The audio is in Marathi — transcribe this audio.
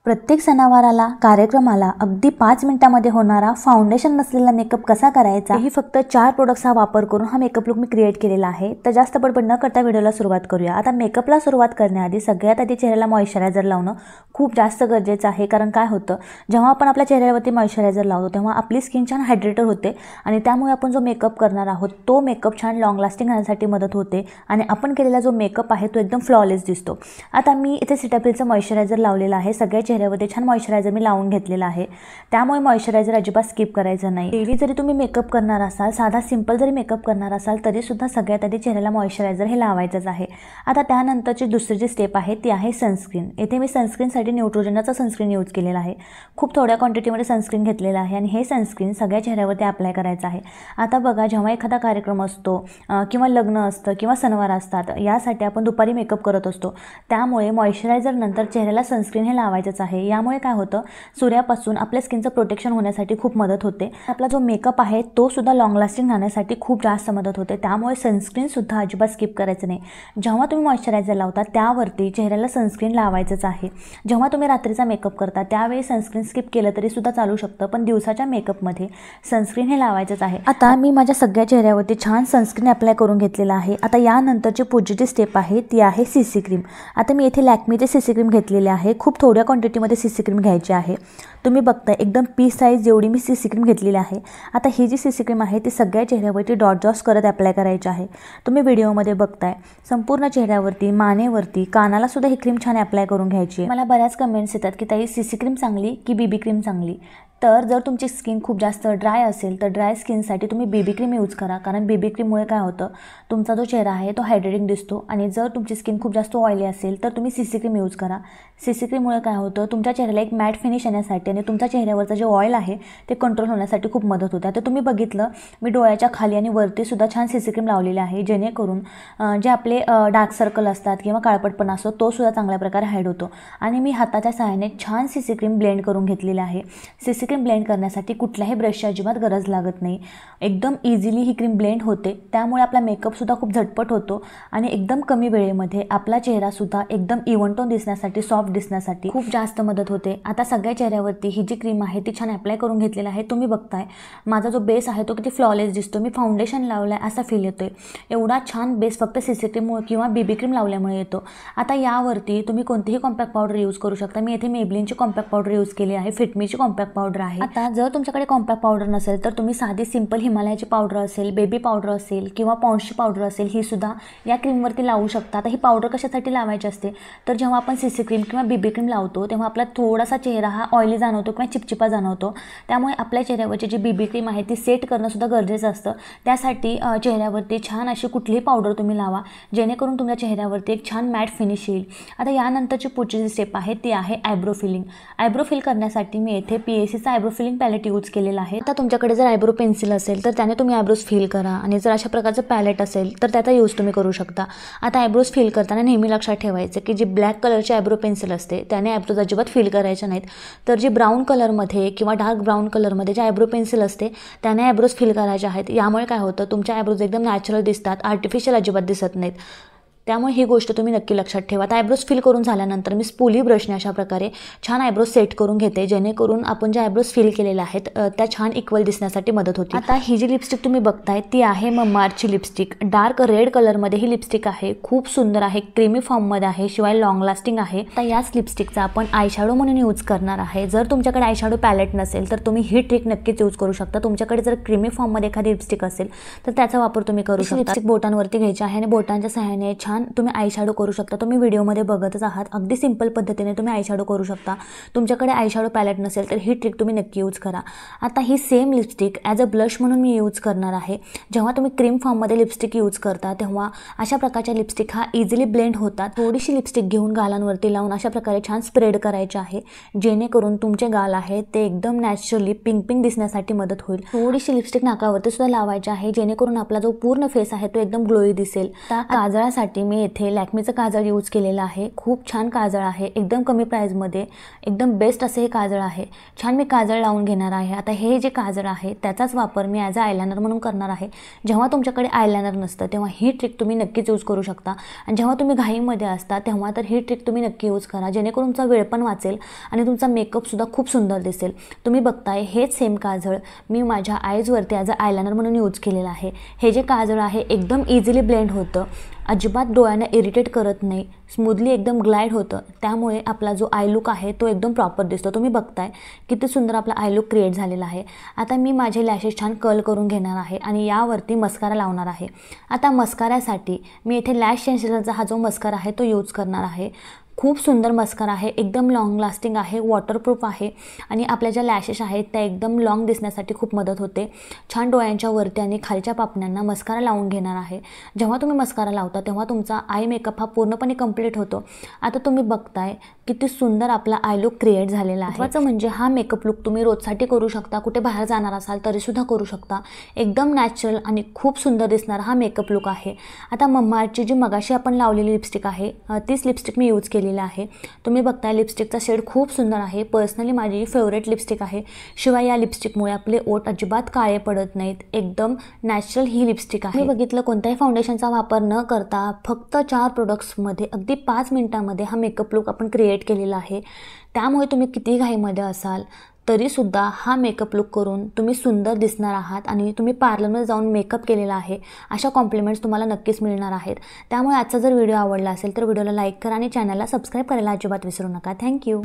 प्रत्येक सणावाराला कार्यक्रमाला अगदी 5 मिनिटांमध्ये होणारा फाउंडेशन नसलेला मेकअप कसा करायचा ही फक्त 4 प्रोडक्ट्सचा वापर करून हा मेकअप लुक मी क्रिएट केलेला आहे। तर जास्त बडबड न करता व्हिडिओला सुरुवात करूया। आता मेकअपला सुरुवात करण्याआधी सगळ्यात आधी चेहऱ्याला मॉइश्चरायझर लावणं खूप जास्त गरजेचं आहे। कारण काय होतं, जेव्हा आपण आपल्या चेहऱ्यावरती मॉइश्चरायझर लावतो तेव्हा आपली स्किन छान हायड्रेटेड होते आणि त्यामुळे आपण जो मेकअप करणार आहोत तो मेकअप छान लॉंग लास्टिंग राहण्यासाठी मदत होते आणि आपण केलेला जो मेकअप आहे तो एकदम फ्लॉलेस दिसतो। आता मी इथे सीटाफिलचं मॉइश्चरायझर लावलेलं आहे। सगळ्या चेहऱ्यावरती छान मॉइश्चरायझर मी लावून घेतलेला आहे। त्यामुळे मॉइश्चरायझर अजिबात स्किप करायचं नाही। डेली जरी तुम्ही मेकअप करणार असाल, साधा सिंपल जरी मेकअप करणार असाल तरी सुद्धा सगळ्यात आधी चेहऱ्याला मॉइश्चरायझर हे लावायचंच आहे। आता त्यानंतरची दुसरी जी स्टेप आहे ती आहे सनस्क्रीन। इथे मी सनस्क्रीनसाठी न्यूट्रोजेनाचा सनस्क्रीन यूज केलेला आहे। खूप थोड्या क्वांटिटीमध्ये सनस्क्रीन घेतलेला आहे आणि हे सनस्क्रीन सगळ्या चेहऱ्यावरती अप्लाय करायचं आहे। आता बघा, जेव्हा एखादा कार्यक्रम असतो किंवा लग्न असतं किंवा सणवार असतात, यासाठी आपण दुपारी मेकअप करत असतो, त्यामुळे मॉइश्चरायझर नंतर चेहऱ्याला सनस्क्रीन हे लावायचंच आहे। यामुळे काय होतं, सूर्यापासून आपल्या स्किनचं प्रोटेक्शन होण्यासाठी खूप मदत होते। आपला जो मेकअप आहे तो सुद्धा लॉंग लास्टिंग राहण्यासाठी खूप जास्त मदत होते। त्यामुळे सनस्क्रीन सुद्धा अजिबात स्किप करायचं नाही। जेव्हा तुम्ही मॉइश्चरायझर लावता त्यावरती चेहऱ्याला सनस्क्रीन लावायचंच आहे। जेव्हा तुम्ही रात्रीचा मेकअप करता त्यावेळी सनस्क्रीन स्किप केलं तरी सुद्धा चालू शकतं, पण दिवसाच्या मेकअपमध्ये सनस्क्रीन हे लावायचंच आहे। आता मी माझ्या सगळ्या चेहऱ्यावरती छान सनस्क्रीन अप्लाय करून घेतलेला आहे। आता यानंतरची पुढची स्टेप आहे ती आहे सीसी क्रीम। आता मी इथे लॅक्मीचे सीसी क्रीम घेतलेले आहे। खूप थोड्या क्वांटिटीमध्ये सीसी क्रीम घ्यायची आहे। तुम्ही बघताय एकदम पी साईज एवढी मी सीसी क्रीम घेतलेली आहे। आता ही जी सीसी क्रीम आहे ती सगळ्या चेहऱ्यावरती डॉट डॉट्स करत अप्लाय करायची आहे। तुम्ही व्हिडिओमध्ये बघताय संपूर्ण चेहऱ्यावरती, मानेवरती, कानाला सुद्धा ही क्रीम छान अप्लाय करून घ्यायची आहे। मला बऱ्याच कमेंट्स येतात की ताई सीसी क्रीम चांगली की बीबी क्रीम चांगली। तर जर तुमची स्किन खूप जास्त ड्राय असेल तर ड्राय स्किनसाठी तुम्ही बीबी क्रीम यूज करा। कारण बीबी क्रीममुळे काय होतं, तुमचा जो चेहरा आहे तो हायड्रेटिंग दिसतो आणि जर तुमची स्किन खूप जास्त ऑइली असेल तर तुम्ही सीसी क्रीम यूज करा। सीसी क्रीममुळे काय होतं, तुमच्या चेहऱ्याला एक मॅट फिनिश येण्यासाठी आणि तुमच्या चेहऱ्यावरचं जे ऑइल आहे ते कंट्रोल होण्यासाठी खूप मदत होते। आता तुम्ही बघितलं, मी डोळ्याच्या खाली आणि वरती सुद्धा छान सीसी क्रीम लावलेली आहे, जेणेकरून जे आपले डार्क सर्कल असतात किंवा काळपटपणा असतो तो सुद्धा चांगल्या प्रकारे हाईड होतो। आणि मी हाताच्या सहाय्याने छान सीसी क्रीम ब्लेंड करून घेतलेली आहे। सीसी क्रीम ब्लेंड करण्यासाठी कुठल्याही ब्रशची अजिबात गरज लागत नाही। एकदम इझिली ही क्रीम ब्लेंड होते, त्यामुळे आपला मेकअपसुद्धा खूप झटपट होतो आणि एकदम कमी वेळेमध्ये आपला चेहरासुद्धा एकदम इव्हन टोन दिसण्यासाठी, सॉफ्ट दिसण्यासाठी खूप जास्त मदत होते। आता सगळ्या चेहऱ्यावरती ही जी क्रीम आहे ती छान अप्लाय करून घेतलेली आहे। तुम्ही बघताय माझा जो बेस आहे तो किती फ्लॉलेस दिसतो। मी फाउंडेशन लावलं आहे असा फील येतोय। एवढा छान बेस फक्त सीसी क्रीममुळे किंवा बीबी क्रीम लावल्यामुळे येतो। आता यावरती तुम्ही कोणतीही कॉम्पॅक्ट पावडर यूज करू शकता। मी इथे मेबलिनची कॉम्पॅक्ट पावडर यूज केली आहे, फिटमीची कॉम्पॅक्ट पावडर आहे। आता जर तुमच्याकडे कॉम्पॅक्ट पावडर नसेल तर तुम्ही साधी सिंपल हिमालयाची पावडर असेल, बेबी पावडर असेल किंवा पॉन्ड्सची पावडर असेल, ही सुद्धा या क्रीमवरती लावू शकता। आता ही पावडर कशासाठी लावायची असते, तर जेव्हा आपण सीसी क्रीम किंवा बीबी क्रीम लावतो तेव्हा आपला थोडासा चेहरा हा ऑइली जाणवतो किंवा चिपचिपा जाणवतो। त्यामुळे आपल्या चेहऱ्यावरची जी बीबी क्रीम आहे ती सेट करणं सुद्धा गरजेचं असतं। त्यासाठी चेहऱ्यावरती छान अशी कुठलीही पावडर तुम्ही लावा, जेणेकरून तुमच्या चेहऱ्यावरती एक छान मॅट फिनिश येईल। आता यानंतरची पुढची जी स्टेप आहे ती आहे आयब्रो फिलिंग। आयब्रो फिल करण्यासाठी मी येथे PACचा आयब्रो फिलिंग पॅलेट यूज केलेला आहे। आता तुमच्याकडे जर आयब्रो पेन्सिल असेल तर त्याने तुम्ही आयब्रोज फिल करा आणि जर अशा प्रकारचं पॅलेट असेल तर त्याचा यूज तुम्ही करू शकता। आता आयब्रोज फिल करताना नेहमी लक्षात ठेवायचं की जी ब्लॅक कलरची आयब्रो पेन्सिल असते त्याने आयब्रोज अजिबात फिल करायचे नाहीत, तर जी ब्राऊन कलरमध्ये किंवा डार्क ब्राऊन कलरमध्ये जी आयब्रो पेन्सिल असते त्याने आयब्रोज फिल करायचे आहेत। यामुळे काय होतं, तुमच्या आयब्रोज एकदम नॅचरल दिसतात, आर्टिफिशियल अजिबात दिसत नाहीत। त्यामुळे ही गोष्ट तुम्ही नक्की लक्षात ठेवा। आता आयब्रोज फिल करून झाल्यानंतर मी स्पूली ब्रशने अशा प्रकारे छान आयब्रोज सेट करून घेते, जेणेकरून आपण जे आयब्रोज फिल केलेल्या आहेत त्या छान इक्वल दिसण्यासाठी मदत होते। आता ही जी लिपस्टिक तुम्ही बघताय ती आहे ममाअर्थची लिपस्टिक। डार्क रेड कलरमध्ये ही लिपस्टिक आहे, खूप सुंदर आहे, क्रीमी फॉर्ममध्ये आहे, शिवाय लॉंग लास्टिंग आहे। आता याच लिपस्टिकचा आपण आयशॅडो म्हणून यूज करणार आहे। जर तुमच्याकडे आयशॅडो पॅलेट नसेल तर तुम्ही ही ट्रिक नक्कीच यूज करू शकता। तुमच्याकडे जर क्रीमी फॉर्ममध्ये एखादी लिपस्टिक असेल तर त्याचा वापर तुम्ही करू शकता। लिपस्टिक बोटांवरती घ्यायची आहे आणि बोटांच्या सहाय्याने छान तुम्ही आयशॅडो करू शकता। तुम्ही व्हिडिओमध्ये बघतच आहात, अगदी सिंपल पद्धतीने तुम्ही आयशॅडो करू शकता। तुमच्याकडे आयशॅडो पॅलेट नसेल तर ही ट्रिक तुम्ही नक्की यूज करा। आता ही same lipstick as a blush म्हणून मी यूज करणार आहे। जेव्हा तुम्ही क्रीम फॉर्ममध्ये लिपस्टिक यूज करता तेव्हा अशा प्रकारच्या लिपस्टिक हा इझिली ब्लेंड होतात। थोडीशी लिपस्टिक घेऊन गालांवरती लावून अशा प्रकारे छान स्प्रेड करायचे आहे, जेणेकरून तुमचे गाल आहे ते एकदम नॅचरली पिंक पिंक दिसण्यासाठी मदत होईल। थोडीशी लिपस्टिक नाकावरती सुद्धा लावायची आहे, जेणेकरून आपला जो पूर्ण फेस आहे तो एकदम ग्लोई दिसेल। त्या काजळासाठी मी येथे लॅक्मेचं काजळ यूज केलेलं आहे। खूप छान काजळ आहे, एकदम कमी प्राईजमध्ये एकदम बेस्ट असे हे काजळ आहे। छान मी काजळ लावून घेणार आहे। आता हे जे काजळ आहे त्याचाच वापर मी ॲज अ आयलाइनर म्हणून करणार आहे। जेव्हा तुमच्याकडे आयलाइनर नसतं तेव्हा ही ट्रिक तुम्ही नक्कीच यूज करू शकता आणि जेव्हा तुम्ही घाईमध्ये असता तेव्हा तर ही ट्रिक तुम्ही नक्की यूज करा, जेणेकरून तुमचा वेळ पण वाचेल आणि तुमचा मेकअपसुद्धा खूप सुंदर दिसेल। तुम्ही बघताय हेच सेम काजळ मी माझ्या आईजवरती ॲज अ आयलाइनर म्हणून यूज केलेलं आहे। हे जे काजळ आहे एकदम इझिली ब्लेंड होतं, अजिबात डोळ्यांना इरिटेट करत नाही, स्मूथली एकदम ग्लाइड होतं, त्यामुळे आपला जो आय लुक आहे तो एकदम प्रॉपर दिसतो। तुम्ही बघताय किती सुंदर आपला आय लुक क्रिएट झालेला आहे। आता मी माझे लॅशेस छान कर्ल करून घेणार आहे आणि यावरती मस्कारा लावणार आहे। आता मस्काऱ्यासाठी मी इथे लॅश सेन्सेशनचा हा जो मस्कारा आहे तो यूज करणार आहे। खूप सुंदर मस्कारा आहे, एकदम लॉंग लास्टिंग आहे, वॉटरप्रूफ आहे आणि आपल्या ज्या लॅशेस आहेत त्या एकदम लॉंग दिसण्यासाठी खूप मदत होते। छान डोळ्यांच्या वरती आणि खालच्या पापण्यांना मस्कारा लावून घेणार आहे। जेव्हा तुम्ही मस्कारा लावता तेव्हा तुमचा आय मेकअप हा पूर्णपणे कंप्लीट होतो। आता तुम्ही बघताय किती सुंदर आपला आय लुक क्रिएट झालेला आहे। महत्त्वाचं म्हणजे हा मेकअप लुक तुम्ही रोजसाठी करू शकता, कुठे बाहेर जाणार असाल तरीसुद्धा करू शकता। एकदम नॅचरल आणि खूप सुंदर दिसणारा हा मेकअप लुक आहे। आता मम्माअर्थची जी मगाशी आपण लावलेली लिपस्टिक आहे तीच लिपस्टिक मी यूज केलेली आहे। तुम्ही बघताय लिपस्टिकचा शेड खूप सुंदर आहे, पर्सनली माझी फेवरेट लिपस्टिक आहे। शिवाय या लिपस्टिकमुळे आपले ओठ अजिबात काळे पडत नाहीत, एकदम नॅचरल ही लिपस्टिक आहे। मी बघितलं कोणत्याही फाउंडेशनचा वापर न करता फक्त 4 प्रोडक्ट्समध्ये अगदी 5 मिनिटांमध्ये हा मेकअप लुक आपण क्रिएट केलेला आहे। त्यामुळे तुम्ही किती घाईमध्ये असाल तरीसुद्धा हा मेकअप लुक करून तुम्ही सुंदर दिसणार आहात आणि तुम्ही पार्लरमध्ये जाऊन मेकअप केलेला आहे अशा कॉम्प्लिमेंट्स तुम्हाला नक्कीच मिळणार आहेत। त्यामुळे आजचा जर व्हिडिओ आवडला असेल तर व्हिडिओला लाईक करा आणि चॅनलला सबस्क्राईब करायला अजिबात विसरू नका। थँक्यू।